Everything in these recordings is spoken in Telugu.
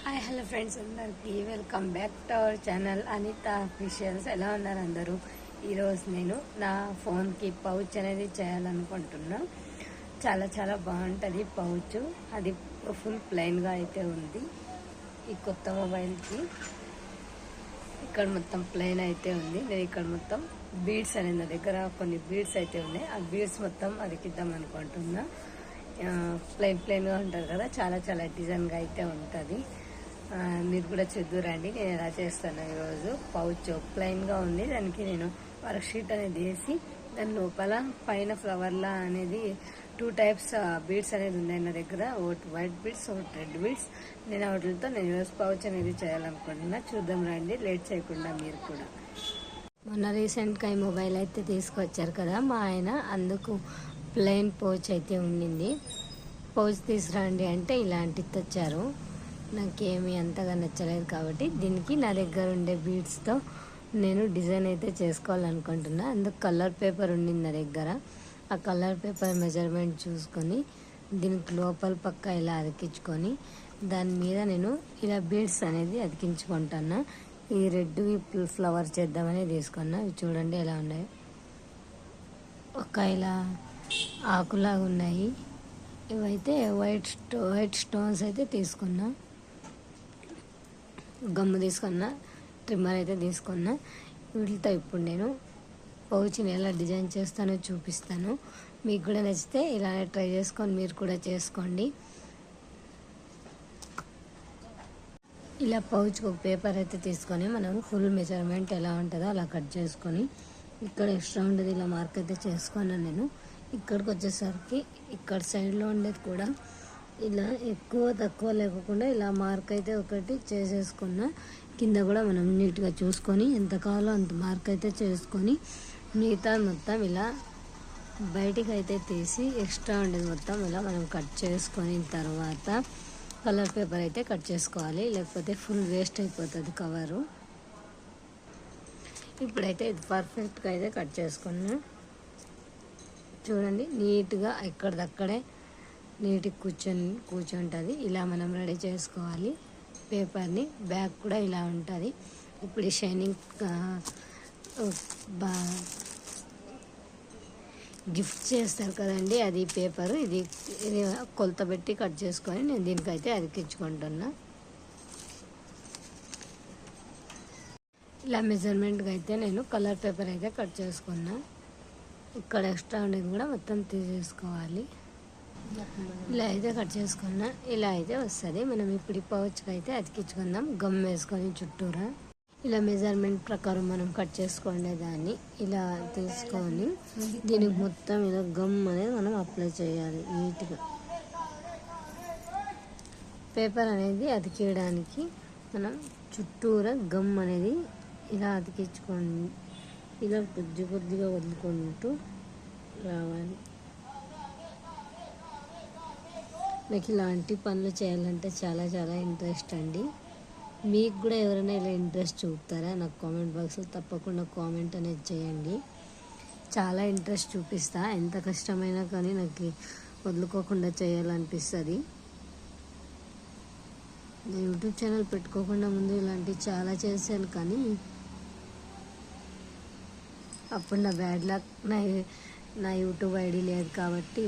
హాయ్ హలో ఫ్రెండ్స్ అందరికీ welcome back to our channel Anitha officials. ఎలా ఉన్నారు అందరూ? ఈరోజు నేను నా ఫోన్కి పౌచ్ అనేది చేయాలనుకుంటున్నా. చాలా చాలా బాగుంటుంది పౌచ్. అది ఫుల్ ప్లెయిన్గా అయితే ఉంది. ఈ కొత్త మొబైల్కి ఇక్కడ మొత్తం ప్లెయిన్ అయితే ఉంది. నేను ఇక్కడ మొత్తం బీడ్స్ అనేది నా దగ్గర కొన్ని బీడ్స్ అయితే ఉన్నాయి. ఆ బీడ్స్ మొత్తం అదికిద్దాం అనుకుంటున్నా. ప్లెయిన్గా ఉంటుంది కదా, చాలా చాలా డిజైన్గా అయితే ఉంటుంది. మీరు కూడా చూద్దురండి నేను ఎలా చేస్తాను. ఈరోజు పౌచ్ ప్లెయిన్గా ఉంది. దానికి నేను వర్క్ షీట్ అనేది వేసి దాని లోపల పైన ఫ్లవర్లా అనేది 2 టైప్స్ బీడ్స్ అనేది ఉన్నాయి నా దగ్గర. ఒకటి వైట్ బీడ్స్, ఒకటి రెడ్ బీడ్స్. నేను వాటితో నేను ఈరోజు పౌచ్ అనేది చేయాలనుకుంటున్నా. చూద్దాం రండి, లేట్ చేయకుండా మీరు కూడా. మొన్న రీసెంట్గా ఈ మొబైల్ అయితే తీసుకొచ్చారు కదా మా ఆయన, అందుకు ప్లెయిన్ పౌచ్ అయితే ఉండింది. పౌచ్ తీసుకురండి అంటే ఇలాంటిది తెచ్చారు. నాకేమీ అంతగా నచ్చలేదు కాబట్టి దీనికి నా దగ్గర ఉండే బీడ్స్తో నేను డిజైన్ అయితే చేసుకోవాలనుకుంటున్నా. అందుకు కలర్ పేపర్ ఉండింది నా దగ్గర. ఆ కలర్ పేపర్ మెజర్మెంట్ చూసుకొని దీనికి లోపల పక్క ఇలా అతికించుకొని దాని మీద నేను ఇలా బీడ్స్ అనేది అతికించుకుంటున్నా. ఈ రెడ్ ఫ్లవర్ చేద్దామని తీసుకున్నా. ఇవి చూడండి ఎలా ఉన్నాయి, ఒక ఇలా ఆకులాగా ఉన్నాయి. ఇవైతే వైట్ స్టోన్స్ అయితే తీసుకున్నా. గమ్ము తీసుకున్నా, ట్రిమ్మర్ అయితే తీసుకున్నా. వీటితో ఇప్పుడు నేను పౌచ్ని ఎలా డిజైన్ చేస్తానో చూపిస్తాను. మీకు కూడా నచ్చితే ఇలానే ట్రై చేసుకొని మీరు కూడా చేసుకోండి. ఇలా పౌచ్కి ఒక పేపర్ అయితే తీసుకొని మనం ఫుల్ మెజర్మెంట్ ఎలా ఉంటుందో అలా కట్ చేసుకొని ఇక్కడ ఎక్స్ట్రా ఉండేది ఇలా మార్క్ అయితే చేసుకున్నాను నేను. ఇక్కడికి వచ్చేసరికి ఇక్కడ సైడ్లో ఉండేది కూడా ఇలా ఎక్కువ తక్కువ లేకుండా ఇలా మార్క్ అయితే ఒకటి చేసేసుకున్నా. కింద కూడా మనం నీట్గా చూసుకొని ఎంత కావాలో అంత మార్క్ అయితే చేసుకొని మిగతా మొత్తం ఇలా బయటికి అయితే తీసి ఎక్స్ట్రా ఉండేది మొత్తం ఇలా మనం కట్ చేసుకొని తర్వాత కలర్ పేపర్ అయితే కట్ చేసుకోవాలి, లేకపోతే ఫుల్ వేస్ట్ అయిపోతుంది కవరు. ఇప్పుడైతే ఇది పర్ఫెక్ట్గా అయితే కట్ చేసుకున్నా. చూడండి నీట్గా ఎక్కడిదక్కడే నీట్గా కూర్చుంటుంది. ఇలా మనం రెడీ చేసుకోవాలి పేపర్ని. బ్యాక్ కూడా ఇలా ఉంటుంది. ఇప్పుడు ఈ షైనింగ్ గిఫ్ట్ చేస్తారు కదండి, అది పేపర్. ఇది కొలత పెట్టి కట్ చేసుకొని నేను దీనికైతే అతికించుకుంటున్నా. ఇలా మెజర్మెంట్గా అయితే నేను కలర్ పేపర్ అయితే కట్ చేసుకున్నా. ఇక్కడ ఎక్స్ట్రా ఉండేది కూడా మొత్తం తీసేసుకోవాలి. ఇలా అయితే కట్ చేసుకున్నా. ఇలా అయితే వస్తుంది. మనం ఇప్పుడు ఈ పౌచ్కి అయితే అతికించుకుందాం గమ్ వేసుకొని చుట్టూరా. ఇలా మెజర్మెంట్ ప్రకారం మనం కట్ చేసుకోండి దాన్ని ఇలా తీసుకొని దీనికి మొత్తం ఇలా గమ్ అనేది మనం అప్లై చేయాలి నీట్గా. పేపర్ అనేది అతికేయడానికి మనం చుట్టూరా గమ్ అనేది ఇలా అతికించుకోండి. ఇలా కొద్దిగా వదులుకుంటూ రావాలి. నాకు ఇలాంటి పనులు చేయాలంటే చాలా చాలా ఇంట్రెస్ట్ అండి. మీకు కూడా ఎవరైనా ఇలా ఇంట్రెస్ట్ చూపుతారా? నాకు కామెంట్ బాక్స్లో తప్పకుండా కామెంట్ అనేది చేయండి. చాలా ఇంట్రెస్ట్ చూపిస్తా. ఎంత కష్టమైనా కానీ నాకు వదులుకోకుండా చేయాలనిపిస్తుంది. నేను యూట్యూబ్ ఛానల్ పెట్టుకోకుండా ముందు ఇలాంటివి చాలా చేశాను, కానీ అప్పుడు నా బ్యాడ్ లక్, నా యూట్యూబ్ ఐడి లేదు కాబట్టి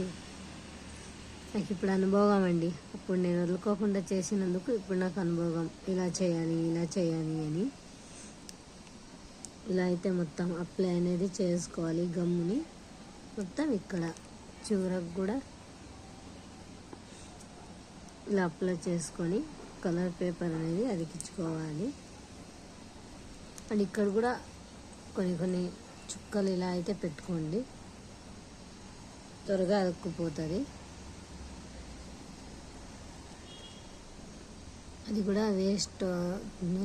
నాకు ఇప్పుడు అనుభవం అండి. అప్పుడు నేను వదులుకోకుండా చేసినందుకు ఇప్పుడు నాకు అనుభవం, ఇలా చేయాలి అని. ఇలా అయితే మొత్తం అప్లై అనేది చేసుకోవాలి గమ్ముని. మొత్తం ఇక్కడ చివరకు కూడా ఇలా అప్లై చేసుకొని కలర్ పేపర్ అనేది అతికించుకోవాలి. అండ్ ఇక్కడ కూడా కొన్ని చుక్కలు ఇలా అయితే పెట్టుకోండి, త్వరగా అతుక్కుపోతుంది. అది కూడా వేస్ట్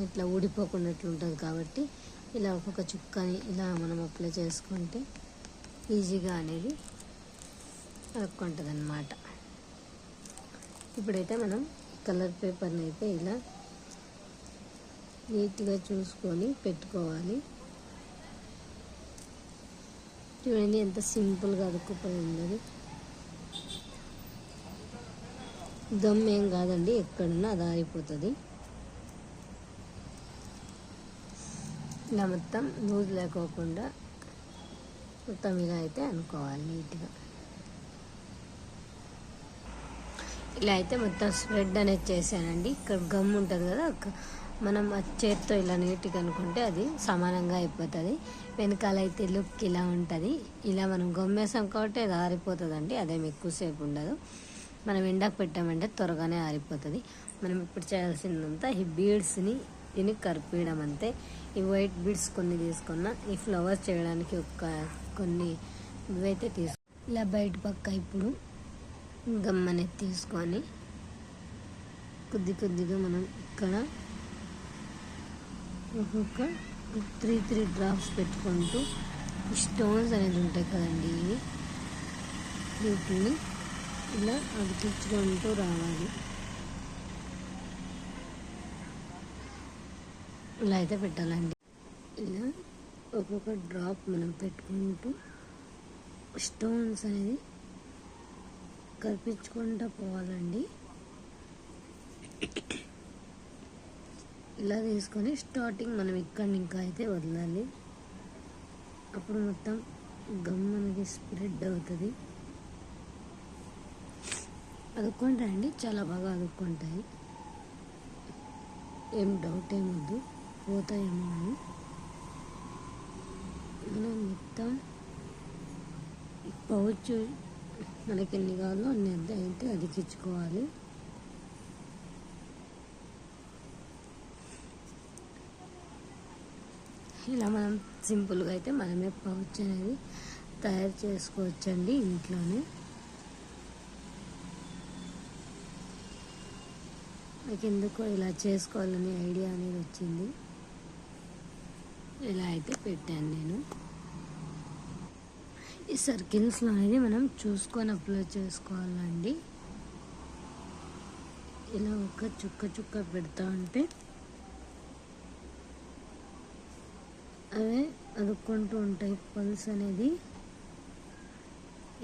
ఇట్లా ఊడిపోకున్నట్లు ఉంటుంది కాబట్టి ఇలా ఒక్కొక్క చుక్కని ఇలా మనం అప్లై చేసుకుంటే ఈజీగా అనేది అతుక్కుంటుంది అన్నమాట. ఇప్పుడైతే మనం కలర్ పేపర్ని అయితే ఇలా నీట్గా చూసుకొని పెట్టుకోవాలి. చూడండి ఎంత సింపుల్గా అతుక్కుపోయింది. అది గమ్ ఏం కాదండి, ఎక్కడున్నా అది ఆరిపోతుంది. ఇలా మొత్తం లూజ్ లేకోకుండా మొత్తం ఇలా అయితే అనుకోవాలి నీట్గా. ఇలా అయితే మొత్తం స్ప్రెడ్ అనేది చేశానండి. ఇక్కడ గమ్ ఉంటుంది కదా, మనం చేత్తో ఇలా నీట్గా అనుకుంటే అది సమానంగా అయిపోతుంది. వెనకాల అయితే లుక్ ఇలా ఉంటుంది. ఇలా మనం గమ్మేసాం కాబట్టి అది ఆరిపోతుందండి, అదేమి ఎక్కువసేపు ఉండదు. మనం ఎండకు పెట్టామంటే త్వరగానే ఆరిపోతుంది. మనం ఇప్పుడు చేయాల్సిందంతా ఈ బీడ్స్ని దీన్ని కరిపేయడం అంతే. ఈ వైట్ బీడ్స్ కొన్ని తీసుకున్న, ఈ ఫ్లవర్స్ చేయడానికి కొన్ని ఇవైతే ఇలా బయట పక్క ఇప్పుడు గమ్ అనేది తీసుకొని కొద్దిగా మనం ఇక్కడ ఒక్కొక్క 3 డ్రాప్స్ పెట్టుకుంటూ స్టోన్స్ అనేది ఉంటాయి కదండి, ఇవి వీటిని ఇలా అతికించుకుంటూ రావాలి. ఇలా అయితే పెట్టాలండి. ఇలా ఒక్కొక్క డ్రాప్ మనం పెట్టుకుంటూ స్టోన్స్ అనేది కల్పించుకుంటూ పోవాలండి. ఇలా తీసుకొని స్టార్టింగ్ మనం ఇక్కడ ఇంకా అయితే వదలాలి. అప్పుడు మొత్తం గమ్ అనేది స్ప్రెడ్ అవుతుంది. అదుక్కుంటాయండి, చాలా బాగా అదుక్కుంటాయి, ఏం డౌట్ ఏమొద్దు, పోతాయేమో అని. మనం మొత్తం పౌచ్ మనకి ఎన్ని కావాలో అన్ని అయితే అదికించుకోవాలి. ఇలా మనం సింపుల్గా అయితే మనమే పౌచ్ అనేది తయారు చేసుకోవచ్చండి ఇంట్లోనే. నాకు ఎందుకో ఇలా చేసుకోవాలనే ఐడియా అనేది వచ్చింది. ఇలా అయితే పెట్టాను నేను. ఈ సర్కిల్స్లో అనేది మనం చూసుకొని అప్లై చేసుకోవాలండి. ఇలా ఒక చుక్క పెడతా ఉంటే అవే అదుక్కుంటూ ఉంటాయి పల్స్ అనేది.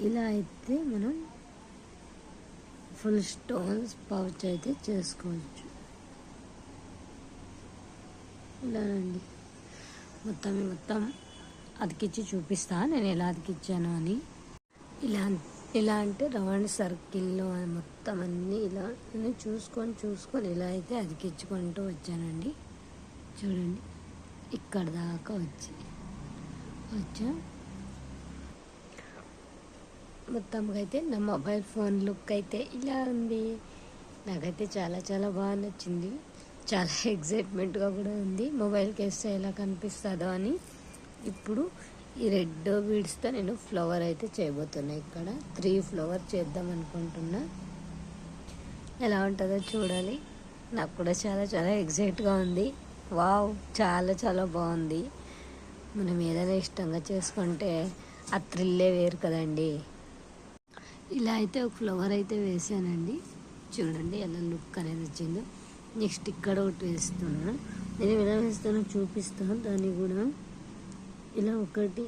ఇలా అయితే మనం ఫుల్ స్టోన్స్ పౌచ్ అయితే చేసుకోవచ్చు. ఇలానండి మొత్తం అతికిచ్చి చూపిస్తా నేను ఎలా అతికిచ్చాను అని. ఇలా అంటే రౌండ్ సర్కిల్లో మొత్తం అన్నీ ఇలా నేను చూసుకొని ఇలా అయితే అతికించుకుంటూ వచ్చానండి. చూడండి ఇక్కడ దాకా వచ్చా. మొత్తంగా అయితే నా మొబైల్ ఫోన్ లుక్ అయితే ఇలా ఉంది. నాకైతే చాలా బాగా నచ్చింది. చాలా ఎగ్జైట్మెంట్గా కూడా ఉంది, మొబైల్కి వేస్తే ఎలా కనిపిస్తుందో అని. ఇప్పుడు ఈ రెడ్ బీడ్స్తో నేను ఫ్లవర్ అయితే చేయబోతున్నా. ఇక్కడ 3 ఫ్లవర్ చేద్దాం అనుకుంటున్నా. ఎలా ఉంటుందో చూడాలి. నాకు కూడా చాలా ఎగ్జైట్గా ఉంది. వావ్, చాలా బాగుంది. మనం ఏదైనా ఇష్టంగా చేసుకుంటే ఆ థ్రిల్లే వేరు కదండి. ఇలా అయితే ఒక ఫ్లవర్ అయితే వేసానండి. చూడండి ఎలా లుక్ అనేది వచ్చిందో. నెక్స్ట్ ఇక్కడ ఒకటి వేస్తున్నాను. నేను ఎలా వేస్తానో చూపిస్తాను. దాన్ని కూడా ఇలా ఒకటి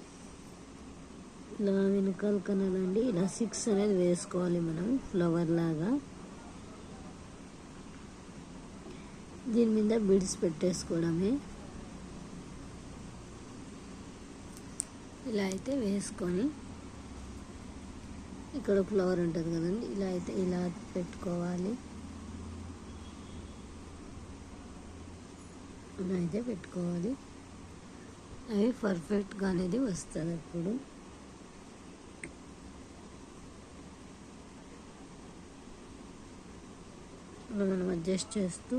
ఇలా వెనకాల కనాలండి. ఇలా 6 అనేది వేసుకోవాలి మనం ఫ్లవర్ లాగా. దీని మీద బీడ్స్ పెట్టేసుకోవడమే. ఇలా అయితే వేసుకొని ఇక్కడ ఫ్లవర్ ఉంటుంది కదండి, ఇలా అయితే ఇలా పెట్టుకోవాలి. ఇలా అయితే పెట్టుకోవాలి. అవి పర్ఫెక్ట్గా అనేది వస్తుంది. అప్పుడు మనం అడ్జస్ట్ చేస్తూ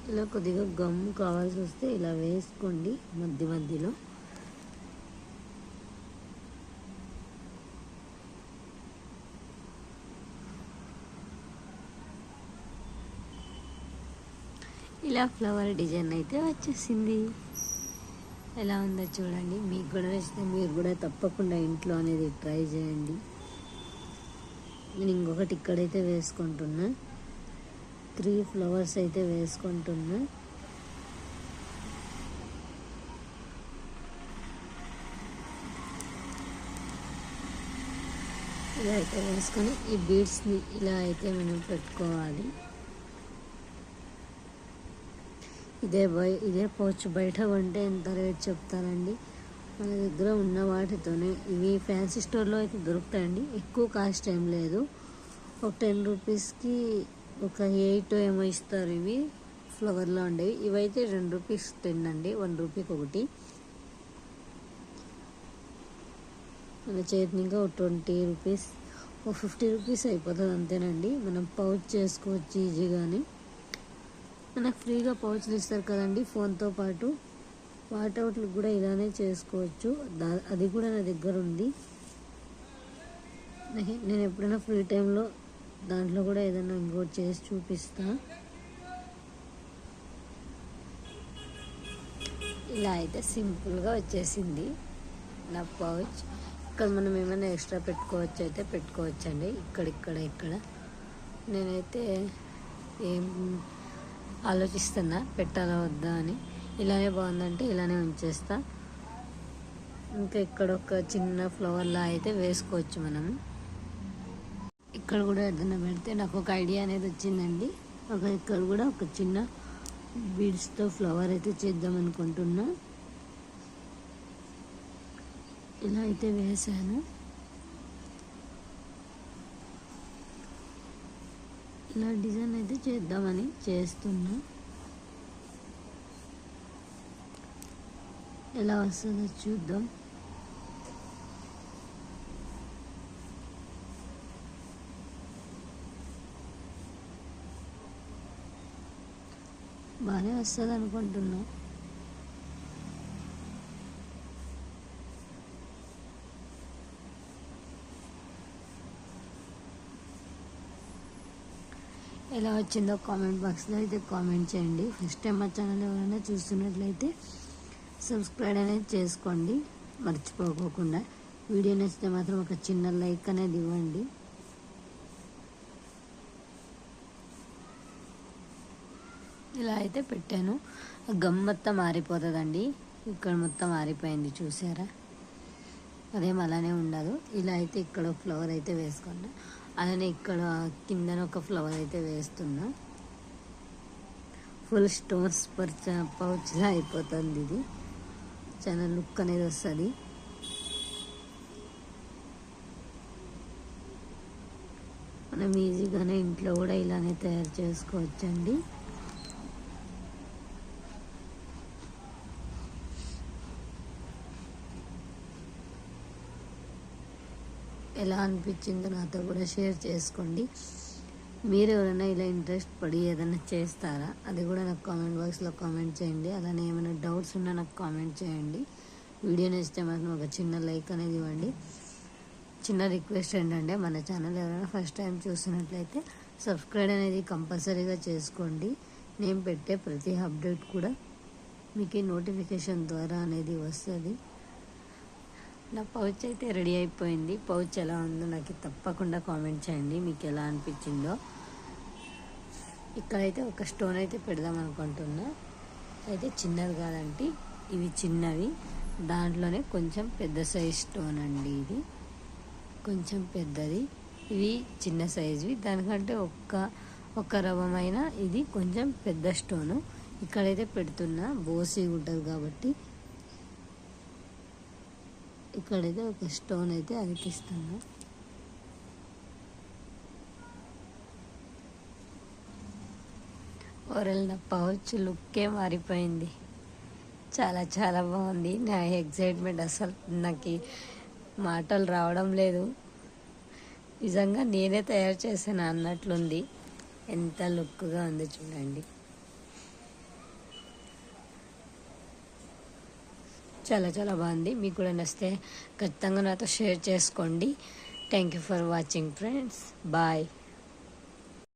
ఇలా కొద్దిగా గమ్ కావాల్సి వస్తే ఇలా వేసుకోండి మధ్యలో. ఇలా ఫ్లవర్ డిజైన్ అయితే వచ్చేసింది. ఎలా ఉందో చూడండి. మీకు కూడా నచ్చితే మీరు కూడా తప్పకుండా ఇంట్లో అనేది ట్రై చేయండి. నేను ఇంకొకటి ఇక్కడైతే వేసుకుంటున్నా. 3 ఫ్లవర్స్ అయితే వేసుకుంటున్నా. ఇలా అయితే వేసుకొని ఈ బీడ్స్ని ఇలా అయితే మనం పెట్టుకోవాలి. ఇదే పౌచ్ బయట కొంటే ఎంత రేట్ చెప్తారండి. మన దగ్గర ఉన్న వాటితోనే ఇవి ఫ్యాన్సీ స్టోర్లో అయితే దొరుకుతాయండి. ఎక్కువ కాస్ట్ ఏం లేదు. ఒక 10 రూపీస్కి ఒక 8 ఏమో ఇస్తారు. ఇవి ఫ్లవర్లో ఉండేవి. ఇవైతే 2 రూపీస్ 10 అండి, 1 రూపీకి ఒకటి. మన చేతిని ఇంకా ఒక 20 రూపీస్, ఒక 50 రూపీస్ అయిపోతుంది అంతేనండి. మనం పౌచ్ చేసుకోవచ్చు ఈజీగానే. మనకు ఫ్రీగా పౌచ్లు ఇస్తారు కదండి ఫోన్తో పాటు. వాటౌట్లకు కూడా ఇలానే చేసుకోవచ్చు. అది కూడా నా దగ్గర ఉంది. నేను ఎప్పుడైనా ఫ్రీ టైంలో దాంట్లో కూడా ఏదైనా ఇంకోటి చేసి చూపిస్తా. ఇలా అయితే సింపుల్గా వచ్చేసింది నా పౌచ్. ఇక్కడ మనం ఏమైనా ఎక్స్ట్రా పెట్టుకోవచ్చు అయితే పెట్టుకోవచ్చండి. ఇక్కడ నేనైతే ఏం ఆలోచిస్తున్నా పెట్టాలా వద్దా అని. ఇలానే బాగుందంటే ఇలానే ఉంచేస్తా. ఇంకా ఇక్కడ ఒక చిన్న ఫ్లవర్లా అయితే వేసుకోవచ్చు మనం. ఇక్కడ కూడా ఏదైనా పెడితే నాకు ఒక ఐడియా అనేది వచ్చిందండి. ఇక్కడ కూడా ఒక చిన్న బీడ్స్తో ఫ్లవర్ అయితే చేద్దాం అనుకుంటున్నా. ఇలా అయితే వేసాను. ఇలా డిజైన్ అయితే చేద్దామని చేస్తున్నా. ఎలా వస్తుందో చూద్దాం. బాగానే వస్తుంది అనుకుంటున్నా. ఎలా వచ్చిందో కామెంట్ బాక్స్లో అయితే కామెంట్ చేయండి. ఫస్ట్ టైం మా ఛానల్ ఎవరైనా చూస్తున్నట్లయితే సబ్స్క్రైబ్ అనేది చేసుకోండి మర్చిపోకుండా. వీడియో నచ్చితే మాత్రం ఒక చిన్న లైక్ అనేది ఇవ్వండి. ఇలా అయితే పెట్టాను. గమ్ మొత్తం ఆరిపోతుందండి. ఇక్కడ మొత్తం ఆరిపోయింది చూసారా. అదేం అలానే ఉండదు. ఇలా అయితే ఇక్కడ ఫ్లవర్ అయితే వేసుకున్నా. అలానే ఇక్కడ కిందన ఒక ఫ్లవర్ అయితే వేస్తున్నా. ఫుల్ స్టోన్స్ పౌచ్లా అయిపోతుంది. ఇది చాలా లుక్ అనేది వస్తుంది. మనం ఈజీగానే ఇంట్లో కూడా ఇలానే తయారు చేసుకోవచ్చండి. ఎలా అనిపించిందో నాతో కూడా షేర్ చేసుకోండి. మీరు ఎవరైనా ఇలా ఇంట్రెస్ట్ పడి ఏదైనా చేస్తారా అది కూడా నాకు కామెంట్ బాక్స్లో కామెంట్ చేయండి. అలానే ఏమైనా డౌట్స్ ఉన్నా నాకు కామెంట్ చేయండి. వీడియో నచ్చితే మాత్రం ఒక చిన్న లైక్ అనేది ఇవ్వండి. చిన్న రిక్వెస్ట్ ఏంటంటే మన ఛానల్ ఎవరైనా ఫస్ట్ టైం చూస్తున్నట్లయితే సబ్స్క్రైబ్ అనేది కంపల్సరీగా చేసుకోండి. నేను పెట్టే ప్రతి అప్డేట్ కూడా మీకు నోటిఫికేషన్ ద్వారా అనేది వస్తుంది. నా పౌచ్ అయితే రెడీ అయిపోయింది. పౌచ్ ఎలా ఉందో నాకు తప్పకుండా కామెంట్ చేయండి మీకు ఎలా అనిపించిందో. ఇక్కడైతే ఒక స్టోన్ అయితే పెడదాం అనుకుంటున్నా. అయితే చిన్నది కాదండి, ఇవి చిన్నవి. దాంట్లోనే కొంచెం పెద్ద సైజ్ స్టోన్ అండి. ఇది కొంచెం పెద్దది, ఇవి చిన్న సైజువి. దానికంటే ఒక్క రవమైన ఇది కొంచెం పెద్ద స్టోను. ఇక్కడైతే పెడుతున్నా, బోసి ఉంటుంది కాబట్టి ఇక్కడైతే ఒక స్టోన్ అయితే అతికిస్తున్నా. ఓవరాల్ నా పౌచ్ లుక్కే మారిపోయింది. చాలా చాలా బాగుంది. నా ఎగ్జైట్మెంట్ అసలు నాకు మాటలు రావడం లేదు. నిజంగా నేనే తయారు చేశాను అన్నట్లుంది. ఎంత లుక్గా ఉంది చూడండి. చాలా చాలా బాగుంది. మీకు కూడా నచ్చితే ఖచ్చితంగా నాతో షేర్ చేసుకోండి. Thank you for watching friends. Bye.